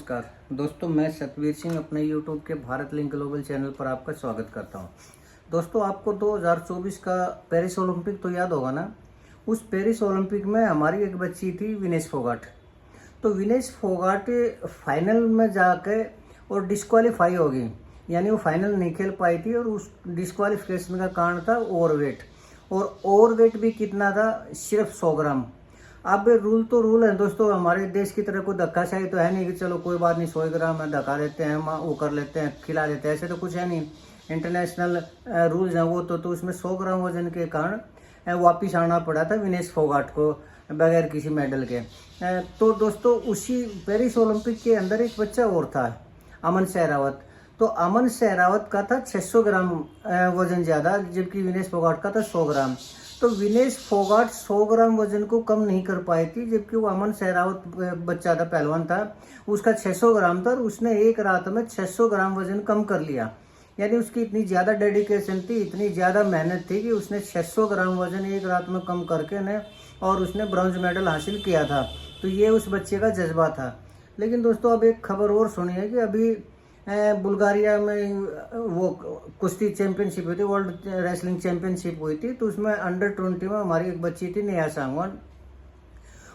नमस्कार दोस्तों, मैं सतवीर सिंह अपने यूट्यूब के भारत लिंक ग्लोबल चैनल पर आपका स्वागत करता हूं। दोस्तों, आपको 2024 का पेरिस ओलंपिक तो याद होगा ना। उस पेरिस ओलंपिक में हमारी एक बच्ची थी विनेश फोगाट। तो विनेश फोगाट फाइनल में जाके और डिस्क्वालीफाई हो गई, यानी वो फाइनल नहीं खेल पाई थी। और उस डिस्क्वालीफिकेशन का कारण था ओवरवेट। और ओवरवेट भी कितना था? सिर्फ 100 ग्राम। अब रूल तो रूल है दोस्तों, हमारे देश की तरह कोई धक्काशाही तो है नहीं कि चलो कोई बात नहीं 100 ग्राम है, धक्का देते हैं, वो कर लेते हैं, खिला देते हैं, ऐसे तो कुछ है नहीं। इंटरनेशनल रूल्स हैं वो तो उसमें 100 ग्राम वजन के कारण वापिस आना पड़ा था विनेश फोगाट को बगैर किसी मेडल के। तो दोस्तों, उसी पेरिस ओलंपिक के अंदर एक बच्चा और था, अमन सहरावत। तो अमन सहरावत का था 600 ग्राम वजन ज़्यादा, जबकि विनेश फोगाट का था 100 ग्राम। तो विनेश फोगाट 100 ग्राम वजन को कम नहीं कर पाई थी, जबकि वो अमन सहरावत बच्चा था, पहलवान था, उसका 600 ग्राम था और उसने एक रात में 600 ग्राम वजन कम कर लिया। यानी उसकी इतनी ज़्यादा डेडिकेशन थी, इतनी ज़्यादा मेहनत थी कि उसने 600 ग्राम वजन एक रात में कम करके ने और उसने ब्रॉन्ज मेडल हासिल किया था। तो ये उस बच्चे का जज्बा था। लेकिन दोस्तों, अब एक खबर और सुनिए कि अभी बुल्गारिया में वो कुश्ती चैंपियनशिप हुई थी, वर्ल्ड रेसलिंग चैंपियनशिप हुई थी। तो उसमें अंडर 20 में हमारी एक बच्ची थी नेहा सांगवान।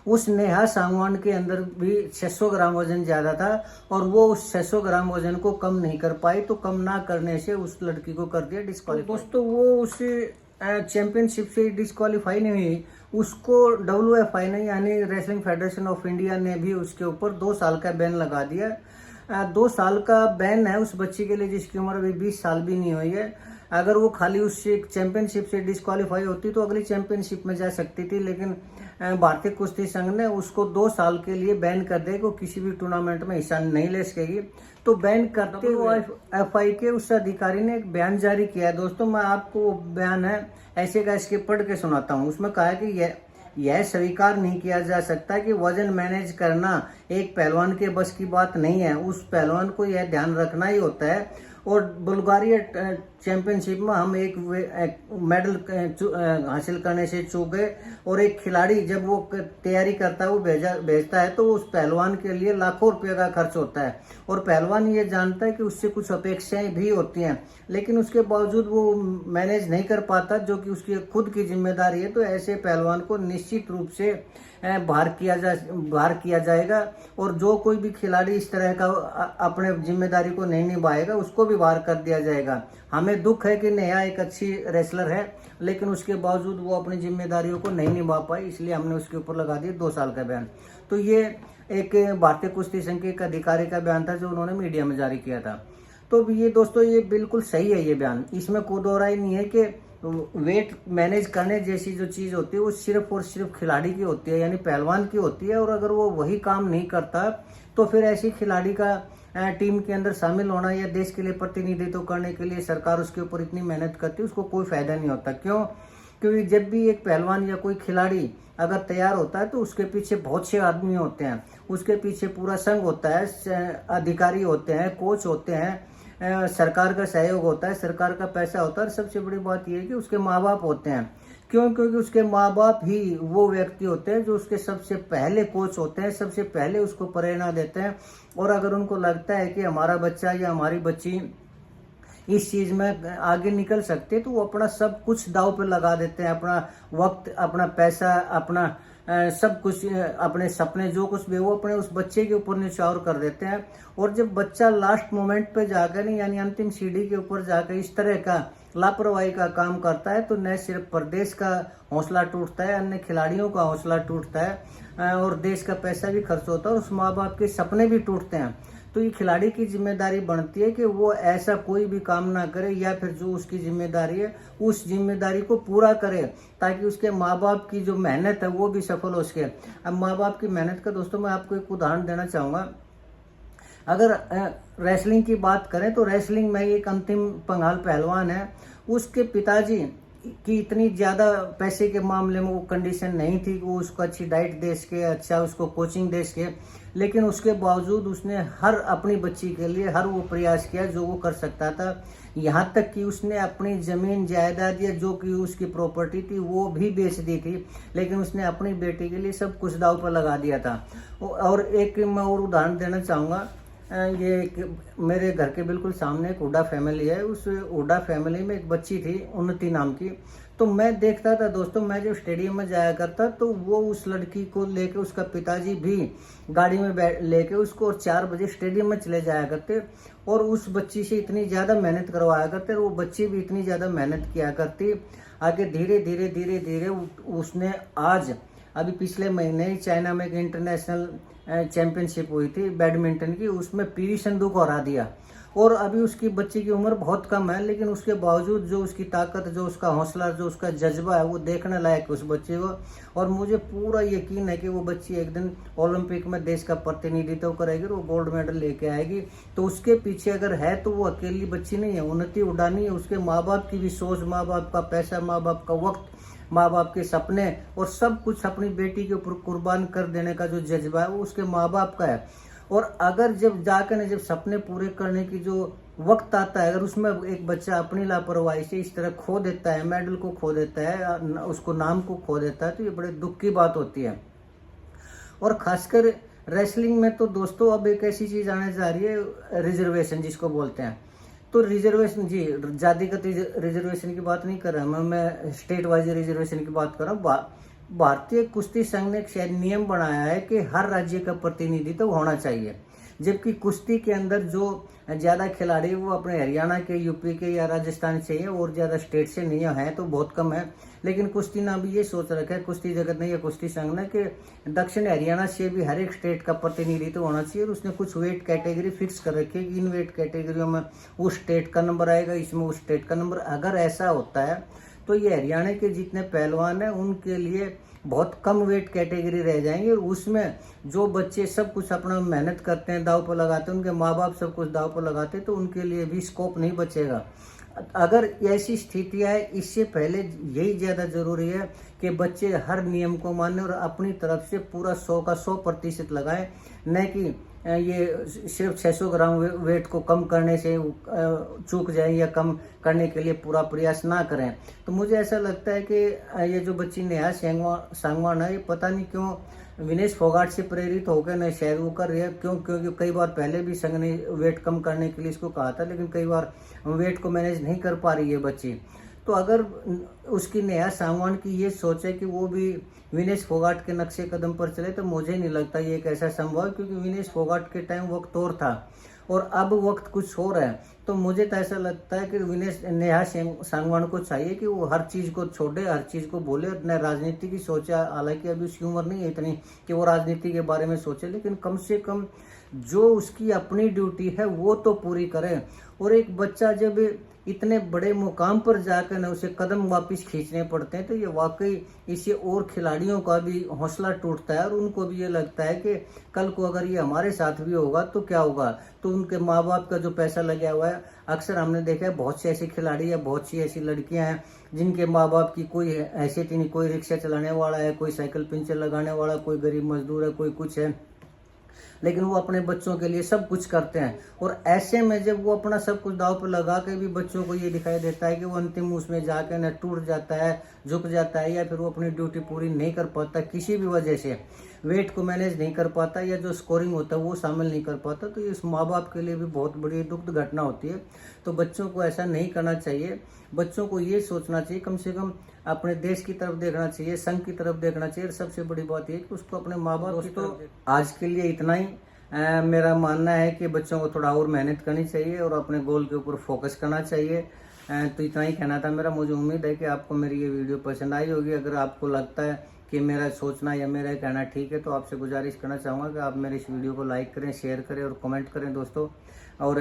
उस नेहा सांगवान के अंदर भी 600 ग्राम वजन ज़्यादा था और वो उस 600 ग्राम वजन को कम नहीं कर पाई। तो कम ना करने से उस लड़की को कर दिया डिस्क्वालीफाई। दोस्तों, वो उस चैंपियनशिप से डिस्क्वालीफाई नहीं हुई, उसको WFI ने यानी रेसलिंग फेडरेशन ऑफ इंडिया ने भी उसके ऊपर 2 साल का बैन लगा दिया। 2 साल का बैन है उस बच्ची के लिए जिसकी उम्र अभी 20 साल भी नहीं हुई है। अगर वो खाली उस चैंपियनशिप से डिस्क्वालीफाई होती तो अगली चैंपियनशिप में जा सकती थी, लेकिन भारतीय कुश्ती संघ ने उसको 2 साल के लिए बैन कर दिया कि वो किसी भी टूर्नामेंट में हिस्सा नहीं ले सकेगी। तो बैन करते हुए WFI के उस अधिकारी ने एक बयान जारी किया है। दोस्तों, मैं आपको बयान है ऐसे का इसके पढ़ के सुनाता हूँ। उसमें कहा है कि यह स्वीकार नहीं किया जा सकता कि वजन मैनेज करना एक पहलवान के बस की बात नहीं है। उस पहलवान को यह ध्यान रखना ही होता है। और बुल्गारिया चैंपियनशिप में हम एक मेडल हासिल करने से चूक गए। और एक खिलाड़ी जब वो तैयारी करता है, वो भेजता है, तो उस पहलवान के लिए लाखों रुपये का खर्च होता है। और पहलवान ये जानता है कि उससे कुछ अपेक्षाएं भी होती हैं, लेकिन उसके बावजूद वो मैनेज नहीं कर पाता, जो कि उसकी खुद की जिम्मेदारी है। तो ऐसे पहलवान को निश्चित रूप से बाहर किया जाएगा। और जो कोई भी खिलाड़ी इस तरह का अपने जिम्मेदारी को नहीं निभाएगा, उसको भी बाहर कर दिया जाएगा। हमें दुख है कि नेहा एक अच्छी रेसलर है, लेकिन उसके बावजूद वो अपनी जिम्मेदारियों को नहीं निभा पाई, इसलिए हमने उसके ऊपर लगा दिया 2 साल का बैन। तो ये एक भारतीय कुश्ती संघ के एक अधिकारी का बयान था जो उन्होंने मीडिया में जारी किया था। तो ये दोस्तों, ये बिल्कुल सही है ये बयान, इसमें कोई दो राय नहीं है कि वेट मैनेज करने जैसी जो चीज़ होती है वो सिर्फ और सिर्फ खिलाड़ी की होती है, यानी पहलवान की होती है। और अगर वो वही काम नहीं करता तो फिर ऐसी खिलाड़ी का टीम के अंदर शामिल होना या देश के लिए प्रतिनिधित्व करने के लिए सरकार उसके ऊपर इतनी मेहनत करती है, उसको कोई फायदा नहीं होता। क्यों? क्योंकि जब भी एक पहलवान या कोई खिलाड़ी अगर तैयार होता है तो उसके पीछे बहुत से आदमी होते हैं, उसके पीछे पूरा संघ होता है, अधिकारी होते हैं, कोच होते हैं, सरकार का सहयोग होता है, सरकार का पैसा होता है। और सबसे बड़ी बात यह है कि उसके माँ बाप होते हैं। क्यों? क्योंकि उसके माँ बाप ही वो व्यक्ति होते हैं जो उसके सबसे पहले कोच होते हैं, सबसे पहले उसको प्रेरणा देते हैं। और अगर उनको लगता है कि हमारा बच्चा या हमारी बच्ची इस चीज़ में आगे निकल सकते, तो वो अपना सब कुछ दांव पे लगा देते हैं, अपना वक्त, अपना पैसा, अपना सब कुछ, अपने सपने, जो कुछ भी वो अपने उस बच्चे के ऊपर न्यौछावर कर देते हैं। और जब बच्चा लास्ट मोमेंट पे जाकर नहीं, यानी अंतिम सीढ़ी के ऊपर जाकर इस तरह का लापरवाही का काम करता है, तो न सिर्फ प्रदेश का हौसला टूटता है, अन्य खिलाड़ियों का हौसला टूटता है और देश का पैसा भी खर्च होता है और उस माँ बाप के सपने भी टूटते हैं। तो ये खिलाड़ी की जिम्मेदारी बनती है कि वो ऐसा कोई भी काम ना करे, या फिर जो उसकी जिम्मेदारी है उस जिम्मेदारी को पूरा करे, ताकि उसके माँ बाप की जो मेहनत है वो भी सफल हो सके। अब माँ बाप की मेहनत का दोस्तों मैं आपको एक उदाहरण देना चाहूँगा। अगर रेसलिंग की बात करें तो रेसलिंग में एक अंतिम पंगाल पहलवान है, उसके पिताजी की इतनी ज़्यादा पैसे के मामले में वो कंडीशन नहीं थी कि वो उसको अच्छी डाइट दे सके, अच्छा उसको कोचिंग दे सके, लेकिन उसके बावजूद उसने हर अपनी बच्ची के लिए हर वो प्रयास किया जो वो कर सकता था। यहाँ तक कि उसने अपनी ज़मीन जायदाद या जो कि उसकी प्रॉपर्टी थी वो भी बेच दी थी, लेकिन उसने अपनी बेटी के लिए सब कुछ दांव पर लगा दिया था। और एक मैं और उदाहरण देना चाहूँगा। ये मेरे घर के बिल्कुल सामने एक हुड्डा फैमिली है। उस हुड्डा फैमिली में एक बच्ची थी उन्नति नाम की। तो मैं देखता था दोस्तों, मैं जब स्टेडियम में जाया करता तो वो उस लड़की को लेके, उसका पिताजी भी गाड़ी में लेके उसको, और 4 बजे स्टेडियम में चले जाया करते और उस बच्ची से इतनी ज़्यादा मेहनत करवाया करते और वो बच्ची भी इतनी ज़्यादा मेहनत किया करती। आगे धीरे धीरे धीरे धीरे उसने आज अभी पिछले महीने ही चाइना में एक इंटरनेशनल चैंपियनशिप हुई थी बैडमिंटन की, उसमें पीवी सिंधु को हरा दिया। और अभी उसकी बच्ची की उम्र बहुत कम है, लेकिन उसके बावजूद जो उसकी ताकत, जो उसका हौसला, जो उसका जज्बा है, वो देखने लायक है उस बच्चे को। और मुझे पूरा यकीन है कि वो बच्ची एक दिन ओलंपिक में देश का प्रतिनिधित्व करेगी और वो गोल्ड मेडल लेके आएगी। तो उसके पीछे अगर है तो वो अकेली बच्ची नहीं है, उन्नति हुड्डा नहीं है, उसके माँ बाप की भी सोच, माँ बाप का पैसा, माँ बाप का वक्त, माँ बाप के सपने और सब कुछ अपनी बेटी के ऊपर कुर्बान कर देने का जो जज्बा है वो उसके माँ बाप का है। और अगर जब जाकर जब सपने पूरे करने की जो वक्त आता है, अगर उसमें एक बच्चा अपनी लापरवाही से इस तरह खो देता है, मेडल को खो देता है, उसको नाम को खो देता है, तो ये बड़े दुख की बात होती है। और खासकर रेसलिंग में तो दोस्तों अब एक ऐसी चीज़ आने जा रही है, रिजर्वेशन जिसको बोलते हैं। तो रिजर्वेशन, जी जातिगत रिजर्वेशन की बात नहीं कर रहा मैं स्टेट वाइज रिजर्वेशन की बात कर रहा हूँ। भारतीय कुश्ती संघ ने शायद नियम बनाया है कि हर राज्य का प्रतिनिधित्व तो होना चाहिए, जबकि कुश्ती के अंदर जो ज़्यादा खिलाड़ी वो अपने हरियाणा के, यूपी के या राजस्थान से है, और ज़्यादा स्टेट से नहीं है, तो बहुत कम है। लेकिन कुश्ती ने भी ये सोच रखा है, कुश्ती जगत ने या कुश्ती संघ ने, कि दक्षिण हरियाणा से भी हर एक स्टेट का प्रतिनिधित्व होना चाहिए। और उसने कुछ वेट कैटेगरी फिक्स कर रखी है कि इन वेट कैटेगरियों में उस स्टेट का नंबर आएगा, इसमें उस स्टेट का नंबर। अगर ऐसा होता है तो ये हरियाणा के जितने पहलवान हैं उनके लिए बहुत कम वेट कैटेगरी रह जाएंगे, और उसमें जो बच्चे सब कुछ अपना मेहनत करते हैं, दांव पर लगाते हैं, उनके माँ बाप सब कुछ दांव पर लगाते हैं, तो उनके लिए भी स्कोप नहीं बचेगा। अगर ऐसी स्थितियाँ है, इससे पहले यही ज़्यादा ज़रूरी है कि बच्चे हर नियम को माने और अपनी तरफ से पूरा 100 का 100% लगाएं, न कि ये सिर्फ 600 ग्राम वेट को कम करने से चूक जाए या कम करने के लिए पूरा प्रयास ना करें। तो मुझे ऐसा लगता है कि ये जो बच्ची नेहा सांगवान है, ये पता नहीं क्यों विनेश फोगाट से प्रेरित होकर न शायद वो कर रही है। क्योंकि कई बार पहले भी संघ ने वेट कम करने के लिए इसको कहा था, लेकिन कई बार वेट को मैनेज नहीं कर पा रही है बच्ची। तो अगर उसकी नेहा सांगवान की ये सोच है कि वो भी विनेश फोगाट के नक्शे कदम पर चले, तो मुझे नहीं लगता ये एक ऐसा संभव है, क्योंकि विनेश फोगाट के टाइम वक्त और था और अब वक्त कुछ और है। तो मुझे तो ऐसा लगता है कि नेहा सांगवान को चाहिए कि वो हर चीज़ को छोड़े, हर चीज़ को बोले, अपने राजनीति की सोचे। हालांकि अभी उसकी उम्र नहीं है इतनी कि वो राजनीति के बारे में सोचे, लेकिन कम से कम जो उसकी अपनी ड्यूटी है वो तो पूरी करे। और एक बच्चा जब इतने बड़े मुकाम पर जाकर न उसे कदम वापस खींचने पड़ते हैं, तो ये वाकई इससे और खिलाड़ियों का भी हौसला टूटता है और उनको भी ये लगता है कि कल को अगर ये हमारे साथ भी होगा तो क्या होगा। तो उनके माँ बाप का जो पैसा लगा हुआ है, अक्सर हमने देखा है बहुत से ऐसे खिलाड़ी या बहुत सी ऐसी लड़कियां हैं जिनके माँ बाप की कोई हैसियत नहीं, कोई रिक्शा चलाने वाला है, कोई साइकिल पंचर लगाने वाला, कोई गरीब मजदूर है, कोई कुछ है, लेकिन वो अपने बच्चों के लिए सब कुछ करते हैं। और ऐसे में जब वो अपना सब कुछ दांव पर लगा के भी बच्चों को ये दिखाई देता है कि वो अंतिम उसमें जाके न टूट जाता है, झुक जाता है, या फिर वो अपनी ड्यूटी पूरी नहीं कर पाता, किसी भी वजह से वेट को मैनेज नहीं कर पाता या जो स्कोरिंग होता है वो शामिल नहीं कर पाता, तो इस माँ बाप के लिए भी बहुत बड़ी दुखद घटना होती है। तो बच्चों को ऐसा नहीं करना चाहिए। बच्चों को ये सोचना चाहिए, कम से कम अपने देश की तरफ देखना चाहिए, संघ की तरफ देखना चाहिए। सबसे बड़ी बात यह कि उसको अपने माँ बाप की। तो आज के लिए इतना ही। मेरा मानना है कि बच्चों को थोड़ा और मेहनत करनी चाहिए और अपने गोल के ऊपर फोकस करना चाहिए। तो इतना ही कहना था मेरा। मुझे उम्मीद है कि आपको मेरी ये वीडियो पसंद आई होगी। अगर आपको लगता है कि मेरा सोचना या मेरा कहना ठीक है, तो आपसे गुजारिश करना चाहूँगा कि आप मेरे इस वीडियो को लाइक करें, शेयर करें और कमेंट करें दोस्तों। और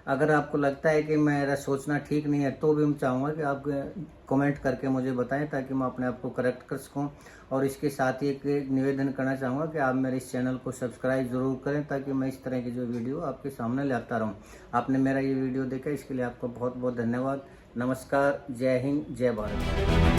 अगर आपको लगता है कि मेरा सोचना ठीक नहीं है, तो भी मैं चाहूँगा कि आप कमेंट करके मुझे बताएं, ताकि मैं अपने आप को करेक्ट कर सकूँ। और इसके साथ ही एक निवेदन करना चाहूँगा कि आप मेरे इस चैनल को सब्सक्राइब ज़रूर करें, ताकि मैं इस तरह की जो वीडियो आपके सामने लाता रहूँ। आपने मेरा ये वीडियो देखा, इसके लिए आपको बहुत बहुत धन्यवाद। नमस्कार, जय हिंद, जय भारत।